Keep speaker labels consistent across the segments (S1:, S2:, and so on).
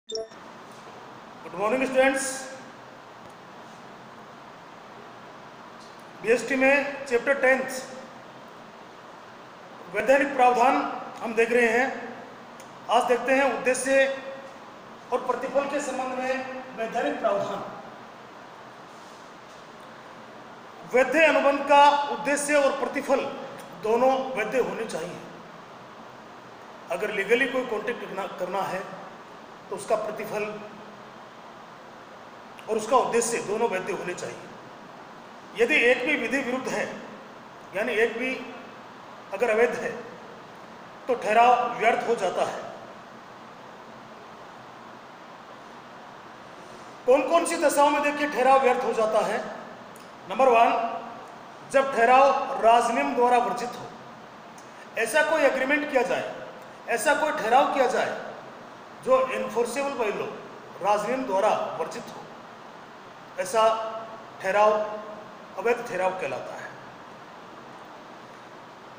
S1: Good morning students. BST में chapter 10 वैधानिक प्रावधान हम देख रहे हैं। आज देखते हैं उद्देश्य और प्रतिफल के संबंध में वैधानिक प्रावधान। वैध अनुबंध का उद्देश्य और प्रतिफल दोनों वैध होने चाहिए। अगर लीगली कोई कॉन्ट्रैक्ट करना है तो उसका प्रतिफल और उसका उद्देश्य दोनों वैध होने चाहिए। यदि एक भी विधि विरुद्ध है, यानी एक भी अगर अवैध है, तो ठहराव व्यर्थ हो जाता है। कौन कौन सी दशाओं में देखिए ठहराव व्यर्थ हो जाता है। नंबर 1, जब ठहराव राजनियम द्वारा वर्जित हो। ऐसा कोई एग्रीमेंट किया जाए, ऐसा कोई ठहराव किया जाए जो इन्फोर्सेबल बाय लॉ, राजनियम द्वारा वर्जित हो, ऐसा ठहराव अवैध ठहराव कहलाता है।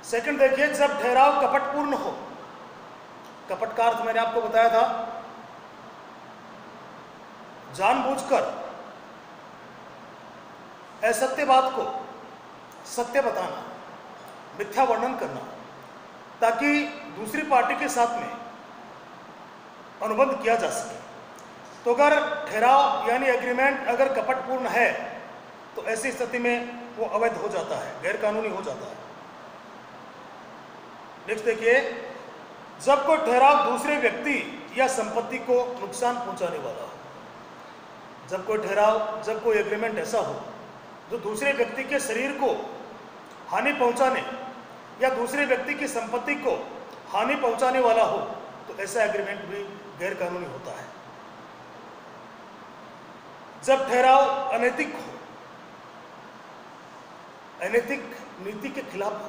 S1: सेकंड देखिए, जब ठहराव कपटपूर्ण हो। कपट का अर्थ मैंने आपको बताया था, जानबूझकर असत्य बात को सत्य बताना, मिथ्या वर्णन करना, ताकि दूसरी पार्टी के साथ में अनुबंध किया जा सके। तो अगर ठहराव यानी एग्रीमेंट अगर कपटपूर्ण है तो ऐसी स्थिति में वो अवैध हो जाता है, गैर कानूनी हो जाता है। नेक्स्ट देखिए, जब कोई ठहराव दूसरे व्यक्ति या संपत्ति को नुकसान पहुंचाने वाला हो। जब कोई ठहराव, जब कोई एग्रीमेंट ऐसा हो जो दूसरे व्यक्ति के शरीर को हानि पहुंचाने या दूसरे व्यक्ति की संपत्ति को हानि पहुंचाने वाला हो, तो ऐसा एग्रीमेंट भी गैर कानूनी होता है। जब ठहराव अनैतिक हो, अनैतिक नीति के खिलाफ हो,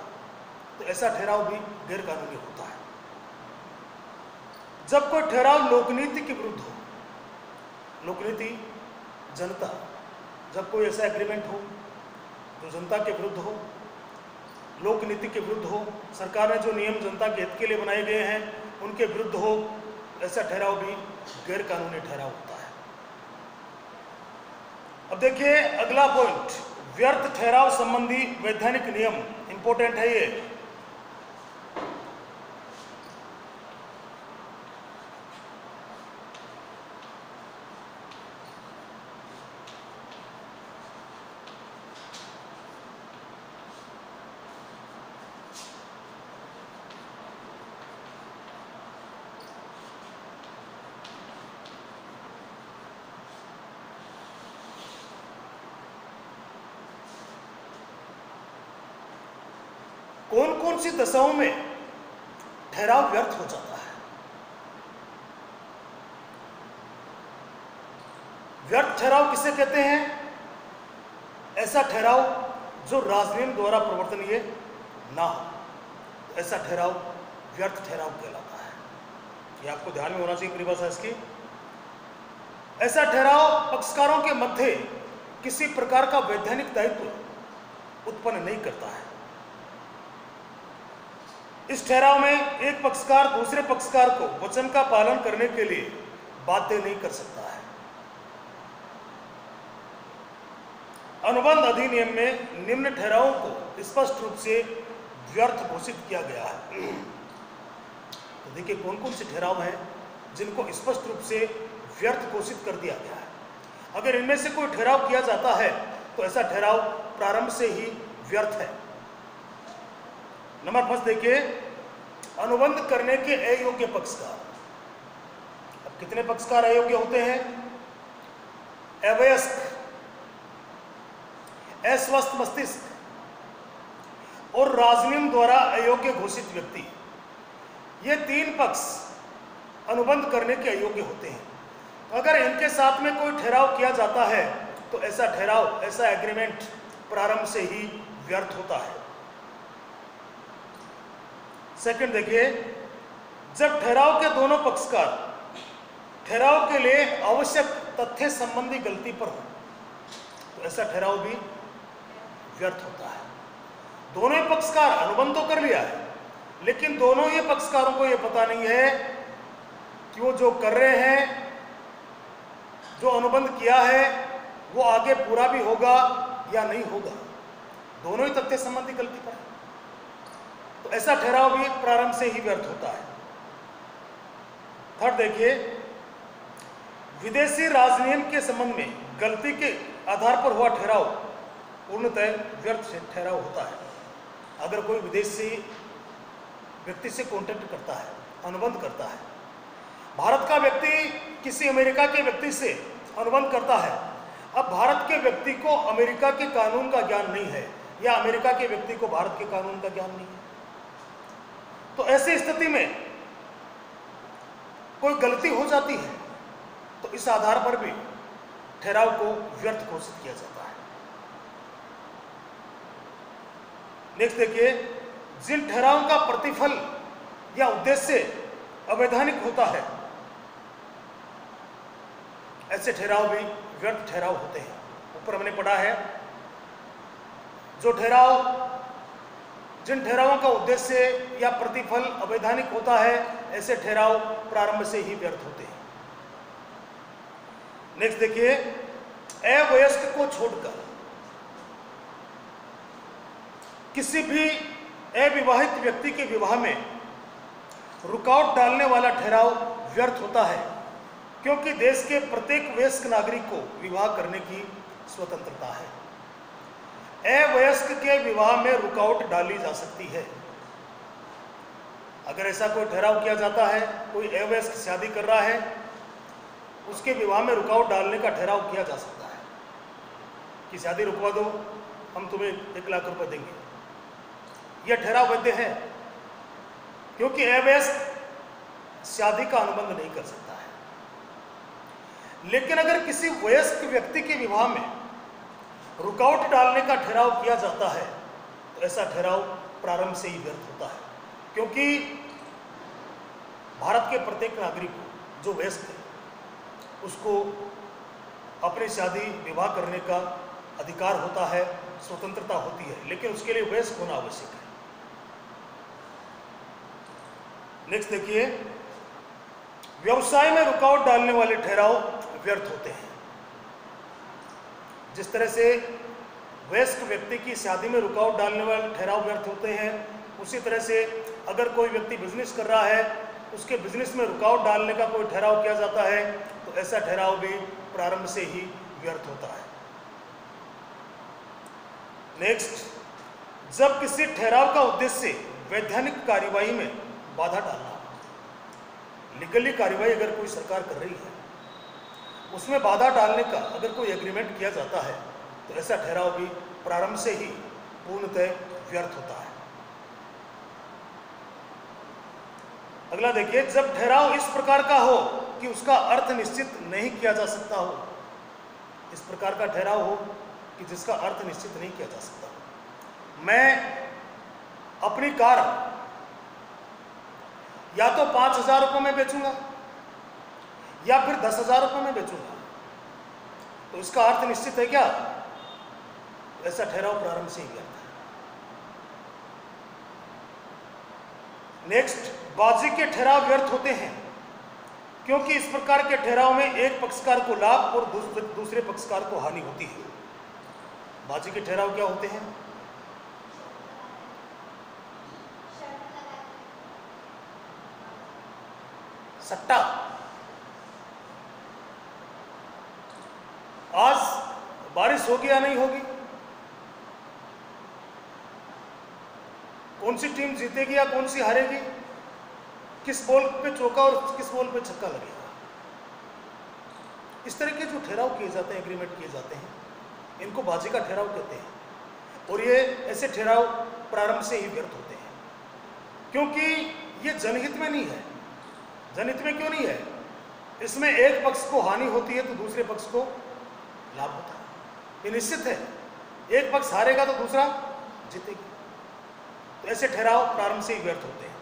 S1: तो ऐसा ठहराव भी गैर कानूनी होता है। जब कोई ठहराव लोकनीति के विरुद्ध हो। लोकनीति, जनता, जब कोई ऐसा एग्रीमेंट हो जो जनता के विरुद्ध हो, लोकनीति के विरुद्ध हो, सरकार ने जो नियम जनता के हित के लिए बनाए गए हैं उनके विरुद्ध हो, ऐसा ठहराव भी गैर कानूनी ठहराव होता है। अब देखिए अगला पॉइंट, व्यर्थ ठहराव संबंधी वैधानिक नियम। इंपॉर्टेंट है ये। कौन कौन सी दशाओं में ठहराव व्यर्थ हो जाता है। व्यर्थ ठहराव किसे कहते हैं? ऐसा ठहराव जो राजनियम द्वारा प्रवर्तनीय ना हो, ऐसा ठहराव व्यर्थ ठहराव कहलाता है। ये आपको ध्यान में होना चाहिए परिभाषा इसकी। ऐसा ठहराव पक्षकारों के मध्य किसी प्रकार का वैधानिक दायित्व उत्पन्न नहीं करता है। इस ठहराव में एक पक्षकार दूसरे पक्षकार को वचन का पालन करने के लिए बाध्य नहीं कर सकता है। अनुबंध अधिनियम में निम्न ठहरावों को स्पष्ट रूप से व्यर्थ घोषित किया गया है। तो देखिए कौन कौन से ठहराव हैं जिनको स्पष्ट रूप से व्यर्थ घोषित कर दिया गया है। अगर इनमें से कोई ठहराव किया जाता है तो ऐसा ठहराव प्रारंभ से ही व्यर्थ है। नंबर 5 देखिए, अनुबंध करने के अयोग्य पक्षकार। अब कितने पक्षकार अयोग्य होते हैं? अवयस्क, अस्वस्थ मस्तिष्क और राजनियम द्वारा अयोग्य घोषित व्यक्ति, ये 3 पक्ष अनुबंध करने के अयोग्य होते हैं। अगर इनके साथ में कोई ठहराव किया जाता है तो ऐसा ठहराव, ऐसा एग्रीमेंट प्रारंभ से ही व्यर्थ होता है। सेकंड देखिए, जब ठहराव के दोनों पक्षकार ठहराव के लिए आवश्यक तथ्य संबंधी गलती पर हो, तो ऐसा ठहराव भी व्यर्थ होता है। दोनों ही पक्षकार अनुबंध तो कर लिया है, लेकिन दोनों ही पक्षकारों को यह पता नहीं है कि वो जो कर रहे हैं जो अनुबंध किया है वो आगे पूरा भी होगा या नहीं होगा, दोनों ही तथ्य संबंधी गलती पर है, तो ऐसा ठहराव भी प्रारंभ से ही व्यर्थ होता है। थर्ड देखिए, विदेशी राजनियम के संबंध में गलती के आधार पर हुआ ठहराव पूर्णतः व्यर्थ ठहराव होता है। अगर कोई विदेशी व्यक्ति से कॉन्टेक्ट करता है, अनुबंध करता है, भारत का व्यक्ति किसी अमेरिका के व्यक्ति से अनुबंध करता है, अब भारत के व्यक्ति को अमेरिका के कानून का ज्ञान नहीं है या अमेरिका के व्यक्ति को भारत के कानून का ज्ञान नहीं है, तो ऐसी स्थिति में कोई गलती हो जाती है तो इस आधार पर भी ठहराव को व्यर्थ घोषित किया जाता है। नेक्स्ट देखिए, जिन ठहरावों का प्रतिफल या उद्देश्य अवैधानिक होता है, ऐसे ठहराव भी व्यर्थ ठहराव होते हैं। ऊपर हमने पढ़ा है, जिन ठहरावों का उद्देश्य या प्रतिफल अवैधानिक होता है, ऐसे ठहराव प्रारंभ से ही व्यर्थ होते हैं। नेक्स्ट देखिए, अवयस्क को छोड़कर किसी भी अविवाहित व्यक्ति के विवाह में रुकावट डालने वाला ठहराव व्यर्थ होता है, क्योंकि देश के प्रत्येक वयस्क नागरिक को विवाह करने की स्वतंत्रता है। अवयस्क के विवाह में रुकावट डाली जा सकती है। अगर ऐसा कोई ठहराव किया जाता है, कोई अवयस्क शादी कर रहा है, उसके विवाह में रुकावट डालने का ठहराव किया जा सकता है कि शादी रुकवा दो, हम तुम्हें 1 लाख रुपए देंगे। यह ठहराव वैध है, क्योंकि अवयस्क शादी का अनुबंध नहीं कर सकता है। लेकिन अगर किसी वयस्क व्यक्ति के विवाह में रुकावट डालने का ठहराव किया जाता है, तो ऐसा ठहराव प्रारंभ से ही व्यर्थ होता है, क्योंकि भारत के प्रत्येक नागरिक को, जो वयस्क है, उसको अपनी शादी विवाह करने का अधिकार होता है, स्वतंत्रता होती है, लेकिन उसके लिए वयस्क होना आवश्यक है। नेक्स्ट देखिए, व्यवसाय में रुकावट डालने वाले ठहराव व्यर्थ होते हैं। जिस तरह से वयस्क व्यक्ति की शादी में रुकावट डालने वाले ठहराव व्यर्थ होते हैं, उसी तरह से अगर कोई व्यक्ति बिजनेस कर रहा है, उसके बिजनेस में रुकावट डालने का कोई ठहराव किया जाता है, तो ऐसा ठहराव भी प्रारंभ से ही व्यर्थ होता है। नेक्स्ट, जब किसी ठहराव का उद्देश्य वैधानिक कार्यवाही में बाधा डालना, लीगली कार्यवाही अगर कोई सरकार कर रही है, उसमें बाधा डालने का अगर कोई एग्रीमेंट किया जाता है, तो ऐसा ठहराव भी प्रारंभ से ही पूर्णतः व्यर्थ होता है। अगला देखिए, जब ठहराव इस प्रकार का हो कि उसका अर्थ निश्चित नहीं किया जा सकता हो, इस प्रकार का ठहराव हो कि जिसका अर्थ निश्चित नहीं किया जा सकता। मैं अपनी कार या तो 5,000 रुपये में बेचूंगा या फिर 10,000 रुपये में बेचूंगा, तो इसका अर्थ निश्चित है क्या? ऐसा ठहराव प्रारंभ से ही व्यर्थ है। नेक्स्ट, बाजी के ठहराव व्यर्थ होते हैं, क्योंकि इस प्रकार के ठहराव में एक पक्षकार को लाभ और दूसरे पक्षकार को हानि होती है। बाजी के ठहराव क्या होते हैं? सट्टा। आज बारिश होगी या नहीं होगी, कौन सी टीम जीतेगी या कौन सी हारेगी, किस बॉल पे चौका और किस बॉल पे छक्का लगेगा, इस तरह के जो ठहराव किए जाते हैं, एग्रीमेंट किए जाते हैं, इनको बाजी का ठहराव कहते हैं। और ये ऐसे ठहराव प्रारंभ से ही व्यर्थ होते हैं, क्योंकि ये जनहित में नहीं है। जनहित में क्यों नहीं है? इसमें एक पक्ष को हानि होती है तो दूसरे पक्ष को लाभ होता है, ये निश्चित है। एक पक्ष हारेगा तो दूसरा जीतेगा, तो ऐसे ठहराव प्रारंभ से ही व्यर्थ होते हैं।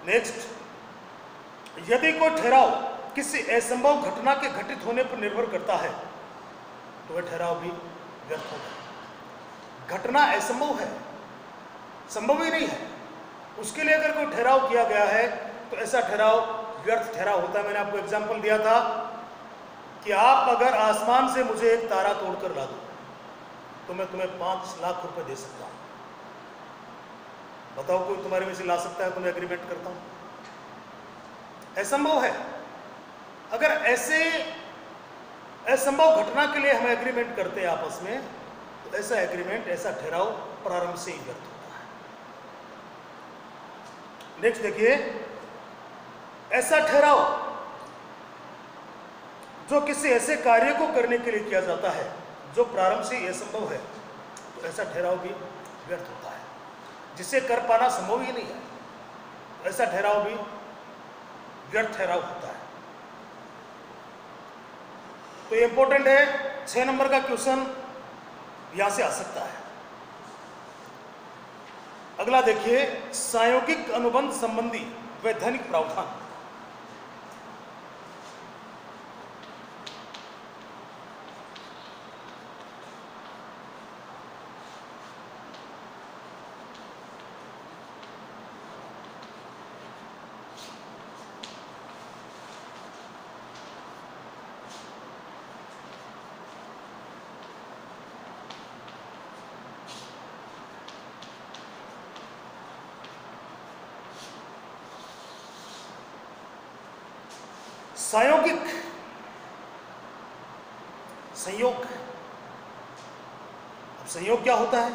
S1: नेक्स्ट, यदि कोई ठहराव किसी असंभव घटना के घटित होने पर निर्भर करता है, तो वह ठहराव भी व्यर्थ होता है। घटना असंभव है, संभव ही नहीं है, उसके लिए अगर कोई ठहराव किया गया है, तो ऐसा ठहराव व्यर्थ ठहराव होता है। मैंने आपको एग्जाम्पल दिया था कि आप अगर आसमान से मुझे एक तारा तोड़कर ला दो तो मैं तुम्हें 5 लाख रुपए दे सकता हूं। बताओ कोई तुम्हारे में से ला सकता है तो मैं एग्रीमेंट करता हूं? असंभव है। अगर ऐसे असंभव घटना के लिए हम एग्रीमेंट करते हैं आपस में, तो ऐसा एग्रीमेंट, ऐसा ठहराव प्रारंभ से ही व्यर्थ होता है। नेक्स्ट देखिए, ऐसा ठहराव जो किसी ऐसे कार्य को करने के लिए किया जाता है जो प्रारंभ से ही असंभव है, तो ऐसा ठहराव भी व्यर्थ होता है। जिसे कर पाना संभव ही नहीं है, तो ऐसा ठहराव भी व्यर्थ ठहराव होता है। तो ये इंपॉर्टेंट है, 6 नंबर का क्वेश्चन यहां से आ सकता है। अगला देखिए, संयोगिक अनुबंध संबंधी वैधानिक प्रावधान। संयोगिक, संयोग। अब संयोग क्या होता है?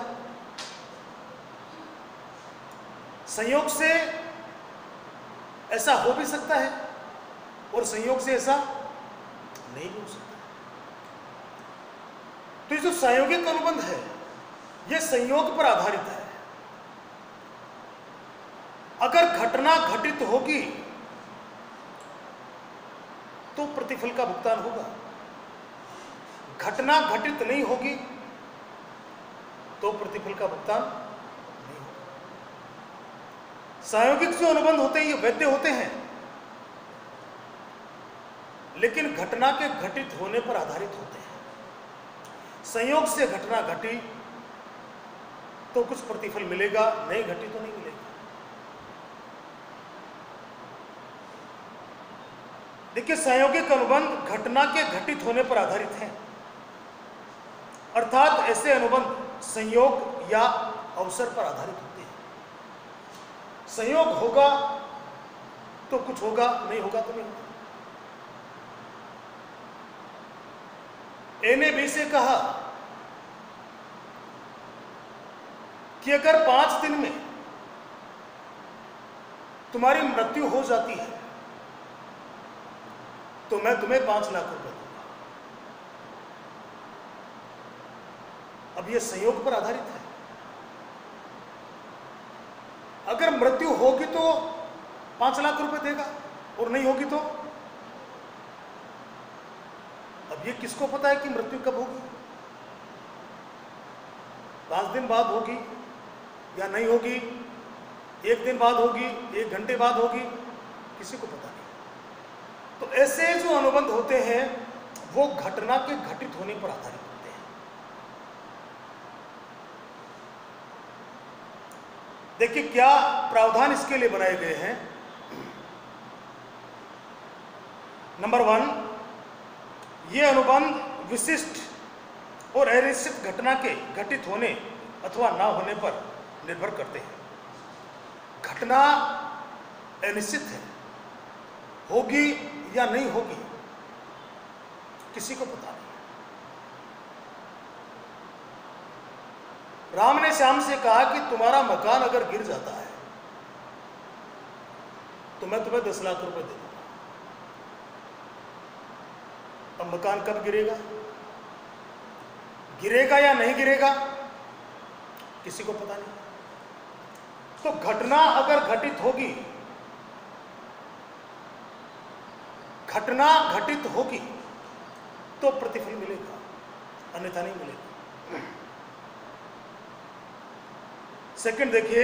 S1: संयोग से ऐसा हो भी सकता है और संयोग से ऐसा नहीं भी हो सकता। तो ये जो संयोगिक अनुबंध है, यह संयोग पर आधारित है। अगर घटना घटित होगी तो प्रतिफल का भुगतान होगा, घटना घटित नहीं होगी तो प्रतिफल का भुगतान नहीं होगा। संयोगिक जो अनुबंध होते हैं ये वैध होते हैं, लेकिन घटना के घटित होने पर आधारित होते हैं। संयोग से घटना घटी तो कुछ प्रतिफल मिलेगा, नहीं घटी तो नहीं मिलेगा। देखिए, संयोगिक अनुबंध घटना के घटित होने पर आधारित हैं, अर्थात ऐसे अनुबंध संयोग या अवसर पर आधारित होते हैं। संयोग होगा तो कुछ होगा, नहीं होगा तो नहीं होगा। ए ने बी से कहा कि अगर 5 दिन में तुम्हारी मृत्यु हो जाती है तो मैं तुम्हें 5 लाख रुपए दूंगा। अब यह संयोग पर आधारित है। अगर मृत्यु होगी तो 5 लाख रुपए देगा और नहीं होगी तो? अब यह किसको पता है कि मृत्यु कब होगी? 5 दिन बाद होगी या नहीं होगी, 1 दिन बाद होगी, 1 घंटे बाद होगी, किसी को पता नहीं। तो ऐसे जो अनुबंध होते हैं वो घटना के घटित होने पर आधारित होते हैं। देखिए क्या प्रावधान इसके लिए बनाए गए हैं। नंबर 1, ये अनुबंध विशिष्ट और अनिश्चित घटना के घटित होने अथवा ना होने पर निर्भर करते हैं। घटना अनिश्चित है, होगी या नहीं होगी किसी को पता नहीं। राम ने श्याम से कहा कि तुम्हारा मकान अगर गिर जाता है तो मैं तुम्हें 10 लाख रुपए दे दूंगा। अब मकान कब गिरेगा, गिरेगा या नहीं गिरेगा किसी को पता नहीं। तो घटना अगर घटित होगी, घटना घटित होगी तो प्रतिफल मिलेगा, अन्यथा नहीं मिलेगा। सेकंड देखिए,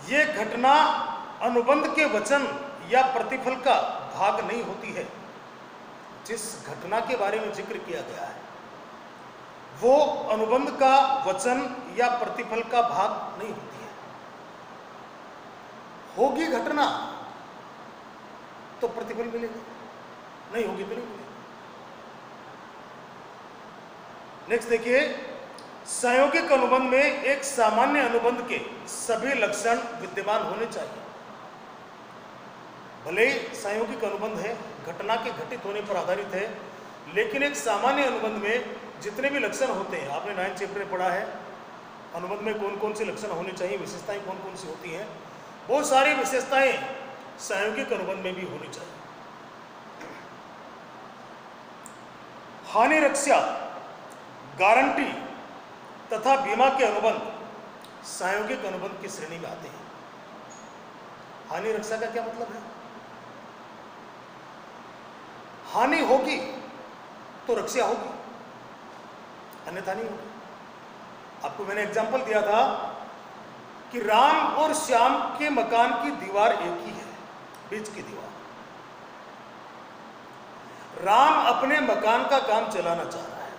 S1: यह घटना अनुबंध के वचन या प्रतिफल का भाग नहीं होती है। जिस घटना के बारे में जिक्र किया गया है वो अनुबंध का वचन या प्रतिफल का भाग नहीं होती है। होगी घटना तो प्रतिफल मिलेगा, नहीं होगी तो नहीं मिलेगा। नेक्स्ट देखिए, संयोगिक अनुबंध में एक सामान्य अनुबंध के सभी लक्षण विद्यमान होने चाहिए। भले ही संयोगिक अनुबंध है, घटना के घटित होने पर आधारित है, लेकिन एक सामान्य अनुबंध में जितने भी लक्षण होते हैं, आपने 9th चैप्टर में पढ़ा है अनुबंध में कौन कौन से लक्षण होने चाहिए, विशेषताएं कौन कौन सी होती हैं। बहुत सारी विशेषताएं संयोगिक अनुबंध में भी होनी चाहिए। हानि रक्षा, गारंटी तथा बीमा के अनुबंध संयोगिक अनुबंध की श्रेणी में आते हैं। हानि रक्षा का क्या मतलब है? हानि होगी तो रक्षा होगी, अन्यथा नहीं होगी। आपको मैंने एग्जांपल दिया था कि राम और श्याम के मकान की दीवार एक ही है, बीच की दीवार। राम अपने मकान का काम चलाना चाह रहा है,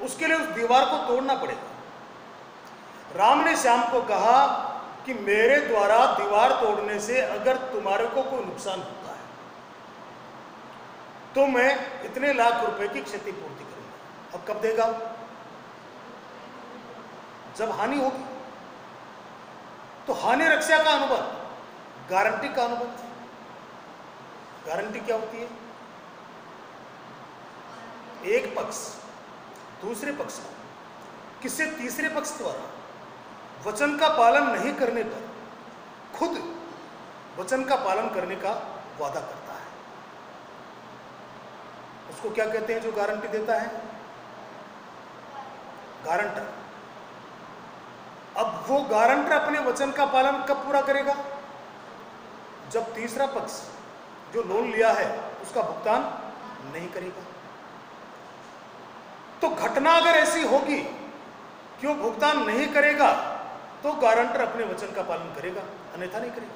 S1: उसके लिए उस दीवार को तोड़ना पड़ेगा। राम ने श्याम को कहा कि मेरे द्वारा दीवार तोड़ने से अगर तुम्हारे को कोई नुकसान होता है तो मैं इतने लाख रुपए की क्षतिपूर्ति करूंगा। अब कब देगा? जब हानि होगी। तो हानि रक्षा का अनुबंध गारंटी का अनुबंध। गारंटी क्या होती है? एक पक्ष दूसरे पक्ष को किसी तीसरे पक्ष द्वारा वचन का पालन नहीं करने पर खुद वचन का पालन करने का वादा करता है, उसको क्या कहते हैं जो गारंटी देता है? गारंटर। अब वो गारंटर अपने वचन का पालन कब पूरा करेगा? जब तीसरा पक्ष जो लोन लिया है उसका भुगतान नहीं करेगा। तो घटना अगर ऐसी होगी कि वो भुगतान नहीं करेगा तो गारंटर अपने वचन का पालन करेगा, अन्यथा नहीं करेगा।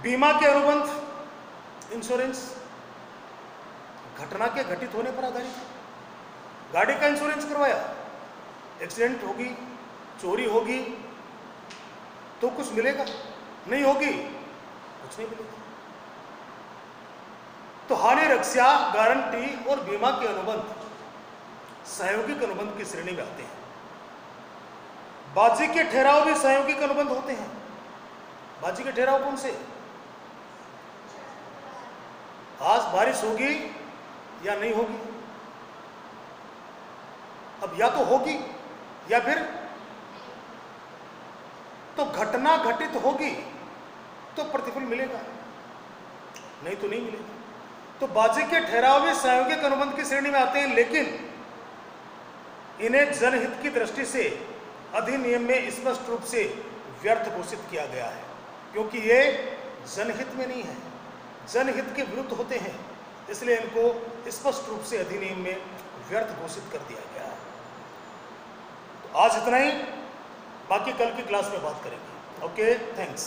S1: बीमा के अनुबंध, इंश्योरेंस, घटना के घटित होने पर आधारित है। गाड़ी का इंश्योरेंस करवाया, एक्सीडेंट होगी, चोरी होगी तो कुछ मिलेगा, नहीं होगी कुछ नहीं मिलेगा। तो हानि रक्षा, गारंटी और बीमा के अनुबंध सहयोगिक अनुबंध की श्रेणी में आते हैं। बाजी के ठहराव भी सहयोगिक अनुबंध होते हैं। बाजी के ठहराव कौन से? आज बारिश होगी या नहीं होगी। अब या तो होगी या फिर तो घटना घटित होगी तो प्रतिफल मिलेगा, नहीं तो नहीं मिलेगा। तो बाजी के ठहराव भी सहयोगिक अनुबंध की श्रेणी में आते हैं, लेकिन इन्हें जनहित की दृष्टि से अधिनियम में स्पष्ट रूप से व्यर्थ घोषित किया गया है, क्योंकि ये जनहित में नहीं है, जनहित के विरुद्ध होते हैं, इसलिए इनको स्पष्ट रूप से अधिनियम में व्यर्थ घोषित कर दिया गया है। तो आज इतना ही, बाकी कल की क्लास में बात करेंगे। Okay, thanks.